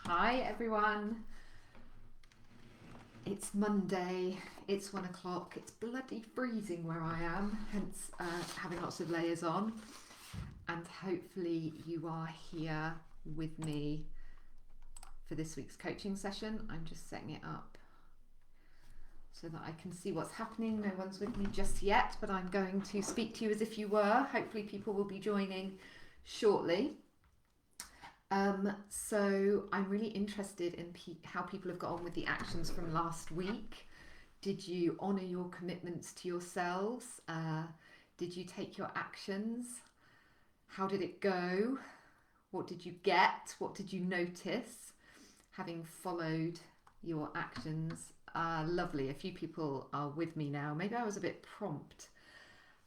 Hi everyone, it's Monday, it's 1 o'clock, it's bloody freezing where I am, hence having lots of layers on, and hopefully you are here with me for this week's coaching session. I'm just setting it up so that I can see what's happening. No one's with me just yet, but I'm going to speak to you as if you were. Hopefully people will be joining shortly. So I'm really interested in how people have got on with the actions from last week. Did you honour your commitments to yourselves? Did you take your actions? How did it go? What did you get? What did you notice having followed your actions? Lovely. A few people are with me now. Maybe I was a bit prompt.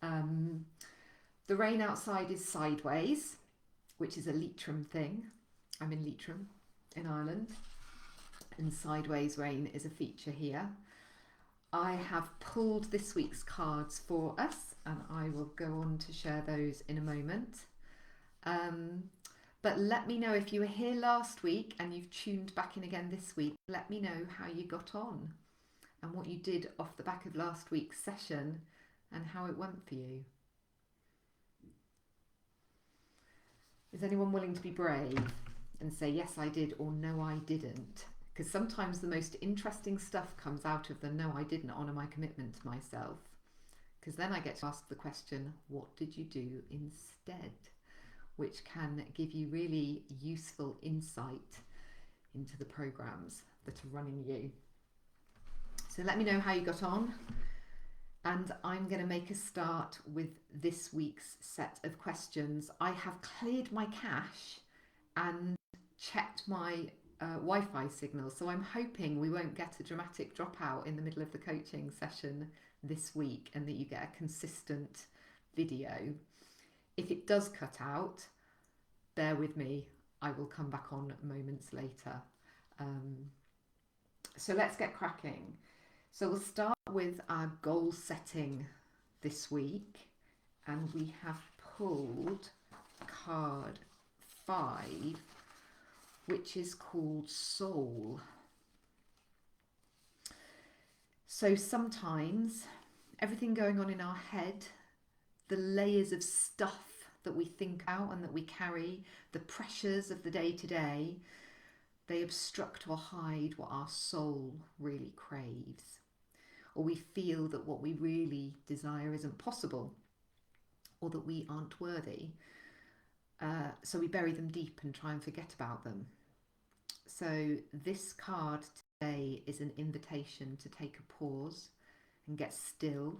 The rain outside is sideways, which is a Leitrim thing. I'm in Leitrim in Ireland, and sideways rain is a feature here. I have pulled this week's cards for us, and I will go on to share those in a moment. But let me know if you were here last week and you've tuned back in again this week. Let me know how you got on and what you did off the back of last week's session and how it went for you. Is anyone willing to be brave and say, yes, I did, or no, I didn't? Because sometimes the most interesting stuff comes out of the no, I didn't honour my commitment to myself. Because then I get to ask the question, what did you do instead? Which can give you really useful insight into the programs that are running you. So let me know how you got on. And I'm going to make a start with this week's set of questions. I have cleared my cache and checked my Wi-Fi signal, so I'm hoping we won't get a dramatic dropout in the middle of the coaching session this week and that you get a consistent video. If it does cut out, bear with me, I will come back on moments later. So let's get cracking. So we'll start with our goal setting this week, and we have pulled card 5, which is called Soul. So sometimes everything going on in our head, the layers of stuff that we think out and that we carry, the pressures of the day-to-day, they obstruct or hide what our soul really craves. Or we feel that what we really desire isn't possible, or that we aren't worthy. So we bury them deep and try and forget about them. So this card today is an invitation to take a pause and get still.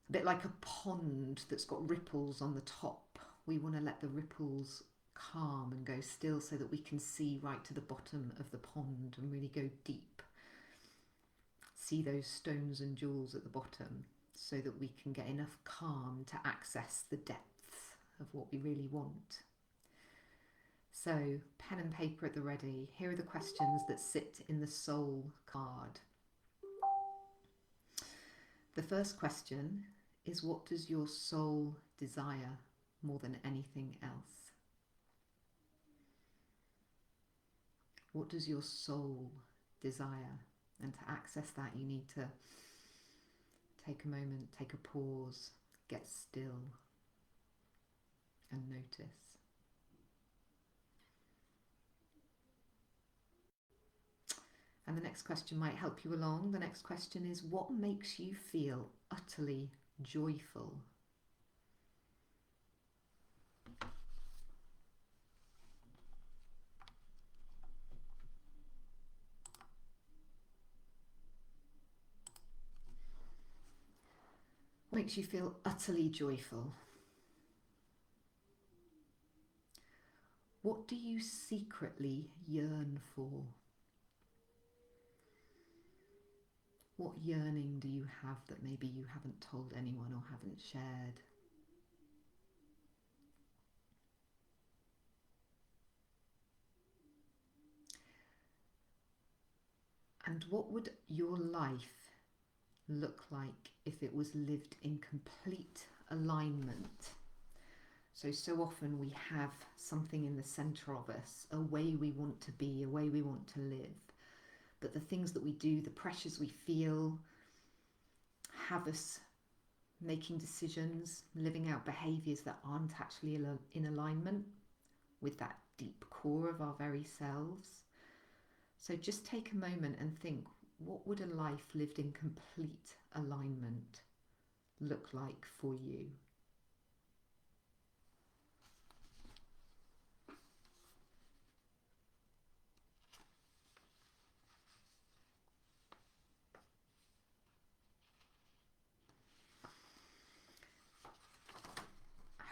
A bit like a pond that's got ripples on the top. We want to let the ripples calm and go still so that we can see right to the bottom of the pond and really go deep. See those stones and jewels at the bottom so that we can get enough calm to access the depths of what we really want. So, pen and paper at the ready. Here are the questions that sit in the soul card. The first question is, what does your soul desire more than anything else? What does your soul desire? And to access that, you need to take a moment, take a pause, get still, and notice. And the next question might help you along. The next question is, what makes you feel utterly joyful? What makes you feel utterly joyful? What do you secretly yearn for? What yearning do you have that maybe you haven't told anyone or haven't shared? And what would your life look like if it was lived in complete alignment So often we have something in the centre of us, a way we want to be, a way we want to live. But the things that we do, the pressures we feel, have us making decisions, living out behaviours that aren't actually in alignment with that deep core of our very selves. So just take a moment and think, what would a life lived in complete alignment look like for you?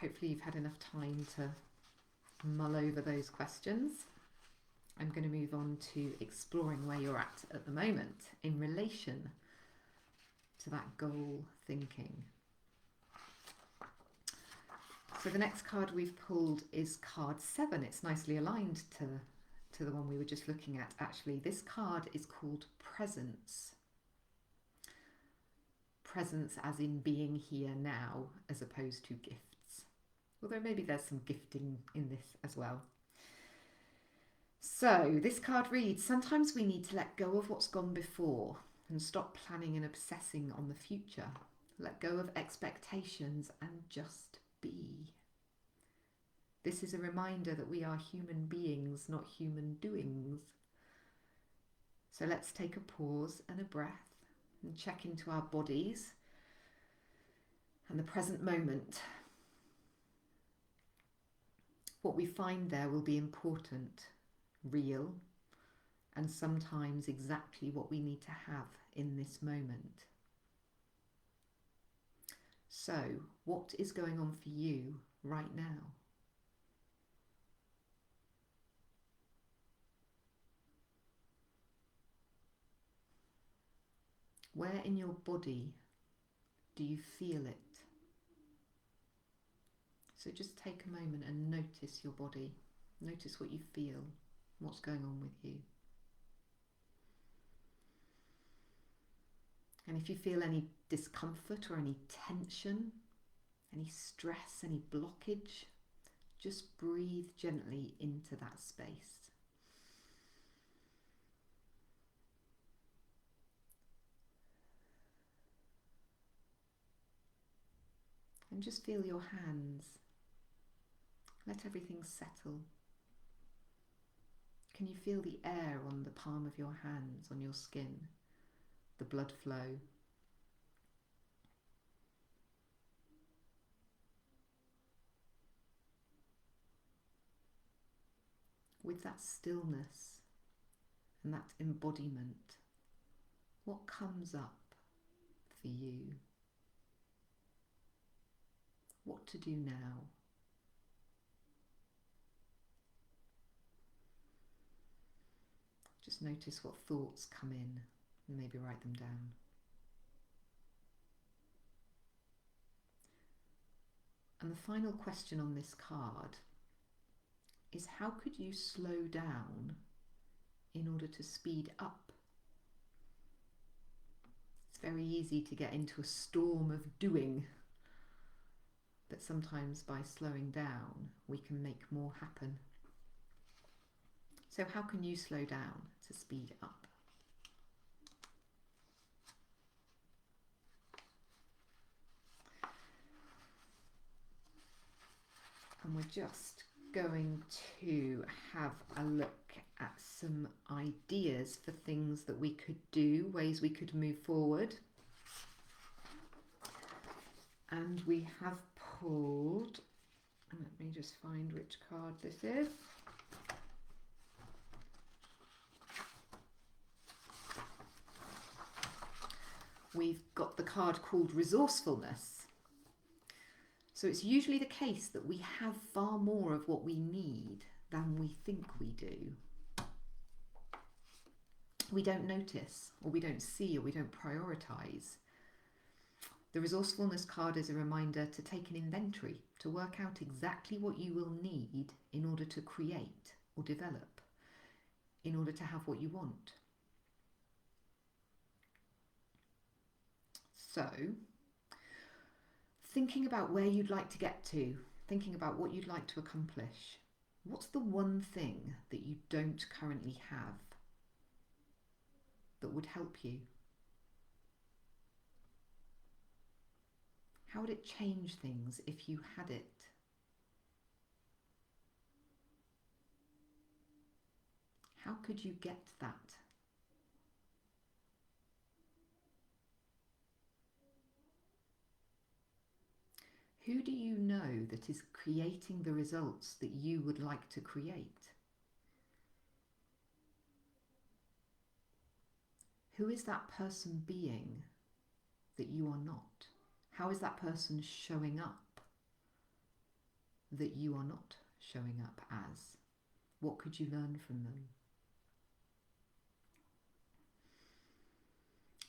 Hopefully you've had enough time to mull over those questions. I'm going to move on to exploring where you're at the moment in relation to that goal thinking. So the next card we've pulled is card 7. It's nicely aligned to the one we were just looking at, actually. This card is called Presence. Presence as in being here now, as opposed to gifts. Although maybe there's some gifting in this as well. So this card reads, sometimes we need to let go of what's gone before and stop planning and obsessing on the future. Let go of expectations and just be. This is a reminder that we are human beings, not human doings. So let's take a pause and a breath and check into our bodies and the present moment. What we find there will be important, real, and sometimes exactly what we need to have in this moment. So, what is going on for you right now? Where in your body do you feel it? So just take a moment and notice your body. Notice what you feel, what's going on with you. And if you feel any discomfort or any tension, any stress, any blockage, just breathe gently into that space. And just feel your hands. Let everything settle. Can you feel the air on the palm of your hands, on your skin, the blood flow? With that stillness and that embodiment, what comes up for you? What to do now? Just notice what thoughts come in and maybe write them down. And the final question on this card is, how could you slow down in order to speed up? It's very easy to get into a storm of doing, but sometimes by slowing down we can make more happen. So how can you slow down to speed up? And we're just going to have a look at some ideas for things that we could do, ways we could move forward. And we have pulled, let me just find which card this is. We've got the card called Resourcefulness. So it's usually the case that we have far more of what we need than we think we do. We don't notice, or we don't see, or we don't prioritise. The Resourcefulness card is a reminder to take an inventory, to work out exactly what you will need in order to create or develop, in order to have what you want. So, thinking about where you'd like to get to thinking about what you'd like to accomplish. What's the one thing that you don't currently have that would help you? How would it change things if you had it? How could you get that? Who do you know that is creating the results that you would like to create? Who is that person being that you are not? How is that person showing up that you are not showing up as? What could you learn from them?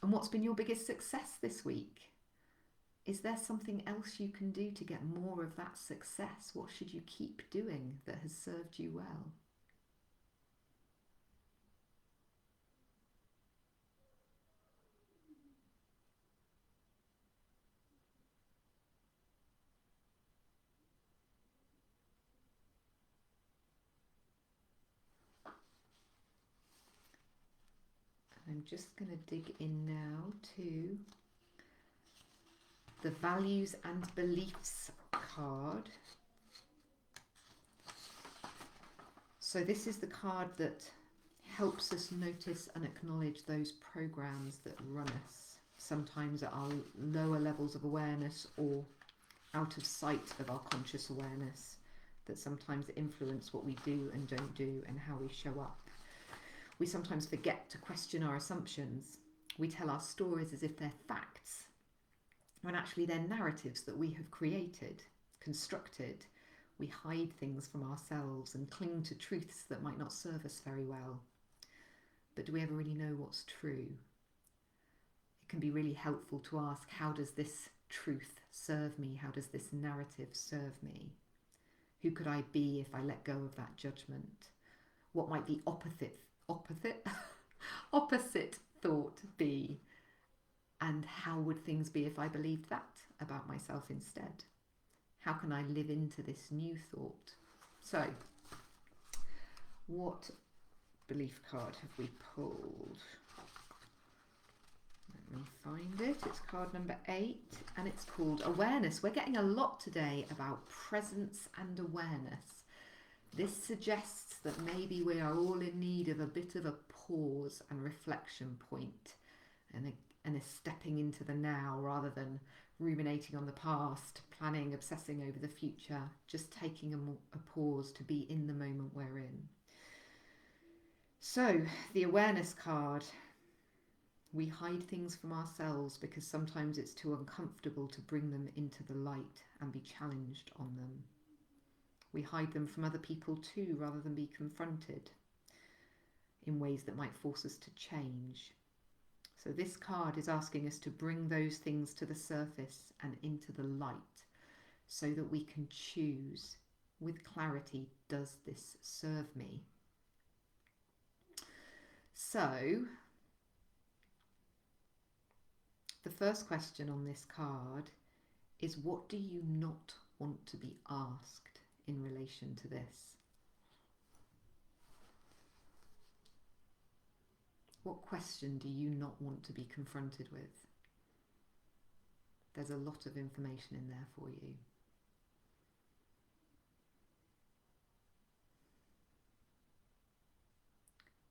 And what's been your biggest success this week? Is there something else you can do to get more of that success? What should you keep doing that has served you well? I'm just going to dig in now to the values and beliefs card. So this is the card that helps us notice and acknowledge those programs that run us, sometimes at our lower levels of awareness or out of sight of our conscious awareness, that sometimes influence what we do and don't do and how we show up. We sometimes forget to question our assumptions. We tell our stories as if they're facts, when actually they're narratives that we have created, constructed. We hide things from ourselves and cling to truths that might not serve us very well. But do we ever really know what's true? It can be really helpful to ask, how does this truth serve me? How does this narrative serve me? Who could I be if I let go of that judgment? What might the opposite thought be? And how would things be if I believed that about myself instead? How can I live into this new thought? So, what belief card have we pulled? Let me find it. It's card number 8 and it's called Awareness. We're getting a lot today about presence and awareness. This suggests that maybe we are all in need of a bit of a pause and reflection point, and a stepping into the now rather than ruminating on the past, planning, obsessing over the future, just taking a pause to be in the moment we're in. So, the awareness card. We hide things from ourselves because sometimes it's too uncomfortable to bring them into the light and be challenged on them. We hide them from other people too, rather than be confronted in ways that might force us to change. So this card is asking us to bring those things to the surface and into the light so that we can choose with clarity, does this serve me? So the first question on this card is, what do you not want to be asked in relation to this? What question do you not want to be confronted with? There's a lot of information in there for you.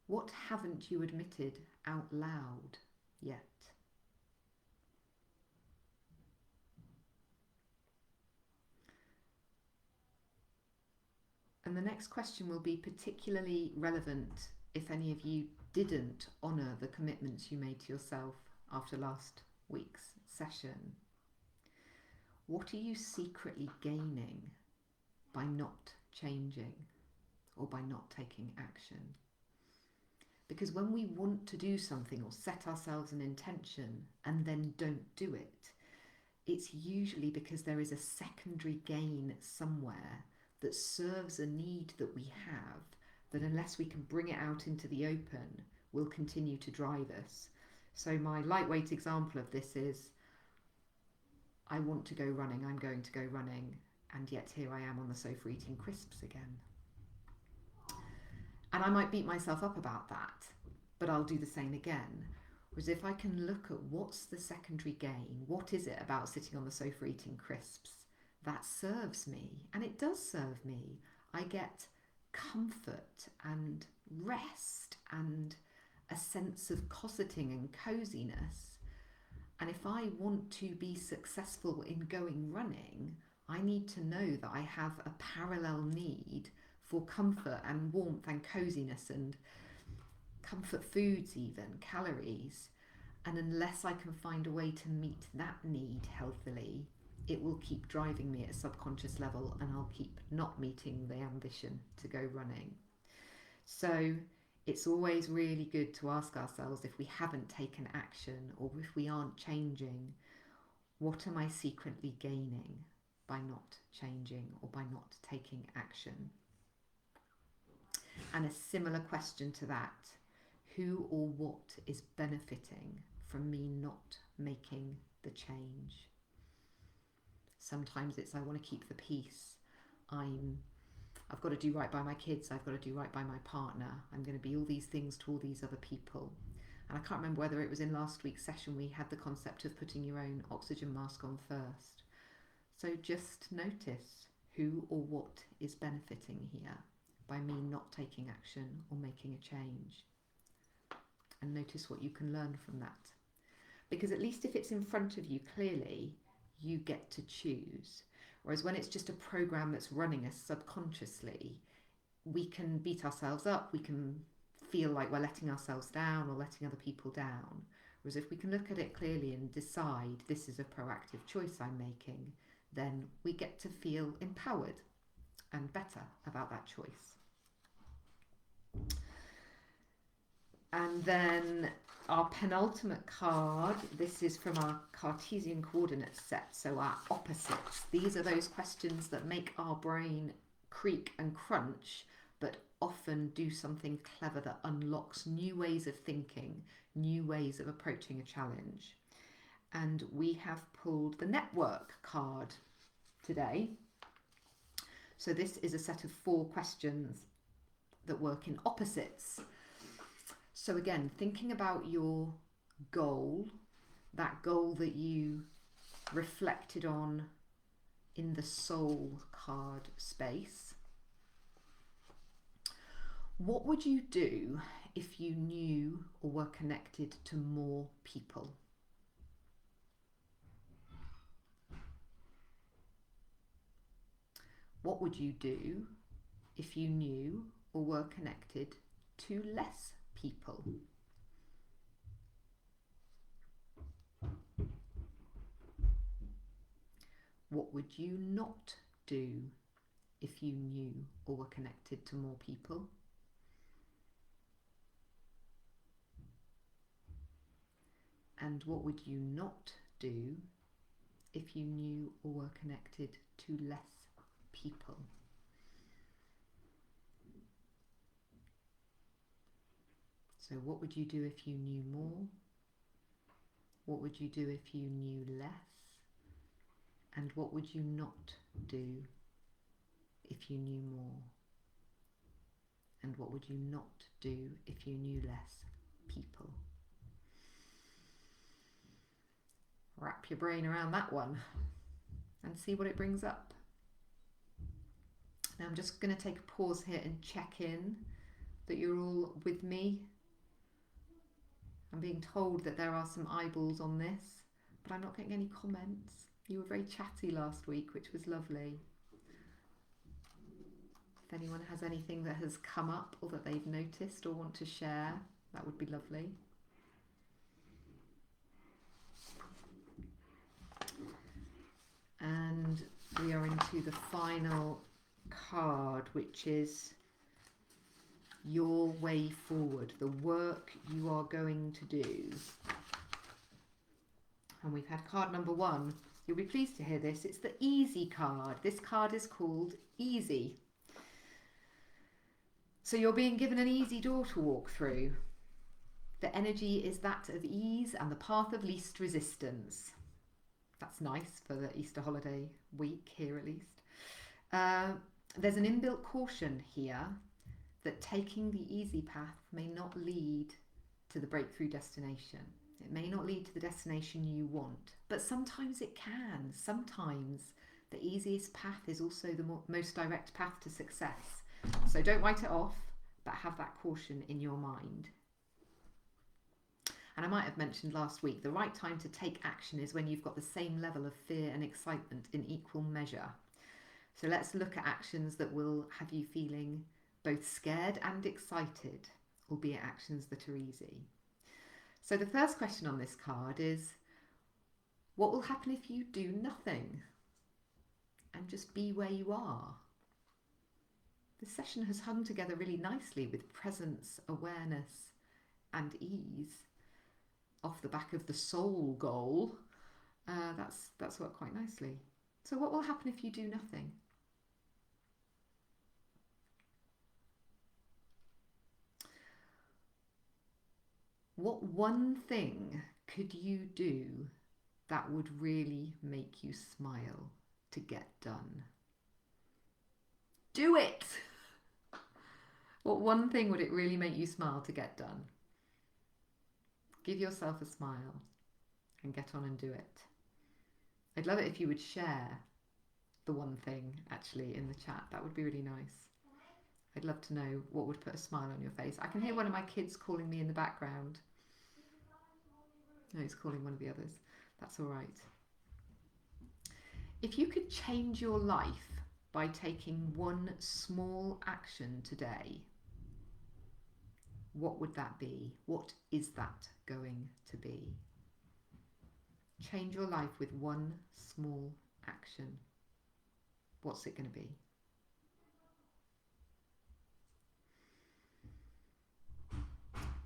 What haven't you admitted out loud yet? And the next question will be particularly relevant if any of you didn't honour the commitments you made to yourself after last week's session. What are you secretly gaining by not changing or by not taking action? Because when we want to do something or set ourselves an intention and then don't do it, it's usually because there is a secondary gain somewhere that serves a need that we have, that unless we can bring it out into the open, will continue to drive us. So my lightweight example of this is, I want to go running, I'm going to go running, And yet here I am on the sofa eating crisps again. And I might beat myself up about that, but I'll do the same again. Whereas if I can look at what's the secondary gain, what is it about sitting on the sofa eating crisps that serves me? And it does serve me. I get comfort and rest and a sense of cosseting and coziness. And if I want to be successful in going running, I need to know that I have a parallel need for comfort and warmth and coziness and comfort foods, even calories. And unless I can find a way to meet that need healthily, it will keep driving me at a subconscious level, and I'll keep not meeting the ambition to go running. So it's always really good to ask ourselves, if we haven't taken action or if we aren't changing, what am I secretly gaining by not changing or by not taking action? And a similar question to that, who or what is benefiting from me not making the change? Sometimes it's I want to keep the peace. I've got to do right by my kids. I've got to do right by my partner. I'm going to be all these things to all these other people. And I can't remember whether it was in last week's session we had the concept of putting your own oxygen mask on first. So just notice who or what is benefiting here by me not taking action or making a change. And notice what you can learn from that. Because at least if it's in front of you clearly, you get to choose. Whereas when it's just a program that's running us subconsciously, we can beat ourselves up, we can feel like we're letting ourselves down or letting other people down. Whereas if we can look at it clearly and decide this is a proactive choice I'm making, then we get to feel empowered and better about that choice. And then our penultimate card, this is from our Cartesian coordinate set, so our opposites. These are those questions that make our brain creak and crunch, but often do something clever that unlocks new ways of thinking, new ways of approaching a challenge. And we have pulled the network card today. So this is a set of 4 questions that work in opposites. So again, thinking about your goal, that goal that you reflected on in the soul card space. What would you do if you knew or were connected to more people? What would you do if you knew or were connected to less people? What would you not do if you knew or were connected to more people? And what would you not do if you knew or were connected to less people? So what would you do if you knew more? What would you do if you knew less? And what would you not do if you knew more? And what would you not do if you knew less people? Wrap your brain around that one and see what it brings up. Now I'm just going to take a pause here and check in that you're all with me. I'm being told that there are some eyeballs on this, but I'm not getting any comments. You were very chatty last week, which was lovely. If anyone has anything that has come up or that they've noticed or want to share, that would be lovely. And we are into the final card, which is your way forward, the work you are going to do. And we've had card number 1. You'll be pleased to hear this. It's the easy card. This card is called easy. So you're being given an easy door to walk through. The energy is that of ease and the path of least resistance. That's nice for the Easter holiday week here at least. There's an inbuilt caution here that taking the easy path may not lead to the breakthrough destination. It may not lead to the destination you want, but sometimes it can. Sometimes the easiest path is also the most direct path to success. So don't write it off, but have that caution in your mind. And I might have mentioned last week, the right time to take action is when you've got the same level of fear and excitement in equal measure. So let's look at actions that will have you feeling both scared and excited, albeit actions that are easy. So the first question on this card is, what will happen if you do nothing and just be where you are? This session has hung together really nicely with presence, awareness, and ease. Off the back of the soul goal, that's worked quite nicely. So what will happen if you do nothing? What one thing could you do that would really make you smile to get done? Do it! What one thing would it really make you smile to get done? Give yourself a smile and get on and do it. I'd love it if you would share the one thing actually in the chat. That would be really nice. I'd love to know what would put a smile on your face. I can hear one of my kids calling me in the background. No, he's calling one of the others. That's all right. If you could change your life by taking one small action today, what would that be? What is that going to be? Change your life with one small action. What's it going to be?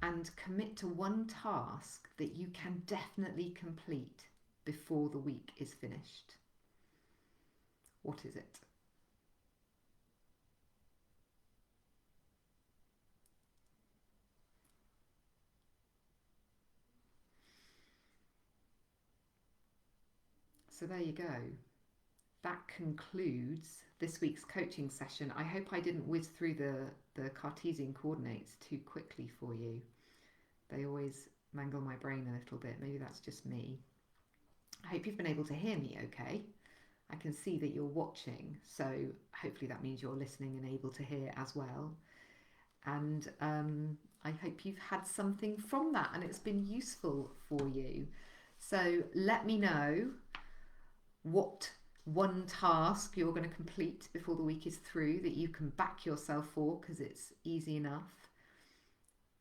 And commit to one task that you can definitely complete before the week is finished. What is it? So there you go. That concludes this week's coaching session. I hope I didn't whiz through the Cartesian coordinates too quickly for you. They always mangle my brain a little bit. Maybe that's just me. I hope you've been able to hear me okay. I can see that you're watching, so hopefully that means you're listening and able to hear as well. And I hope you've had something from that and it's been useful for you. So let me know what one task you're going to complete before the week is through that you can back yourself for, because it's easy enough.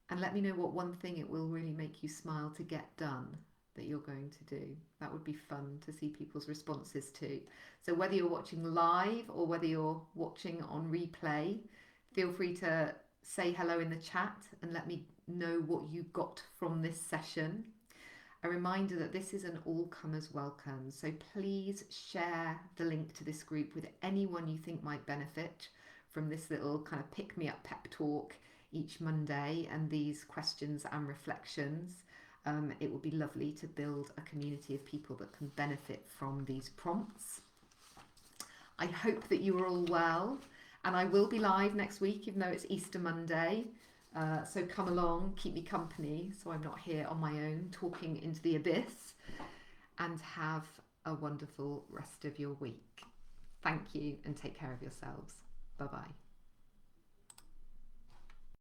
And let me know what one thing it will really make you smile to get done that you're going to do. That would be fun to see people's responses to. So whether you're watching live or whether you're watching on replay, feel free to say hello in the chat and let me know what you got from this session. A reminder that this is an all-comers welcome, so please share the link to this group with anyone you think might benefit from this little kind of pick-me-up pep talk each Monday and these questions and reflections. It would be lovely to build a community of people that can benefit from these prompts. I hope that you are all well, and I will be live next week, even though it's Easter Monday. So come along, keep me company, so I'm not here on my own talking into the abyss, and have a wonderful rest of your week. Thank you and take care of yourselves. Bye-bye.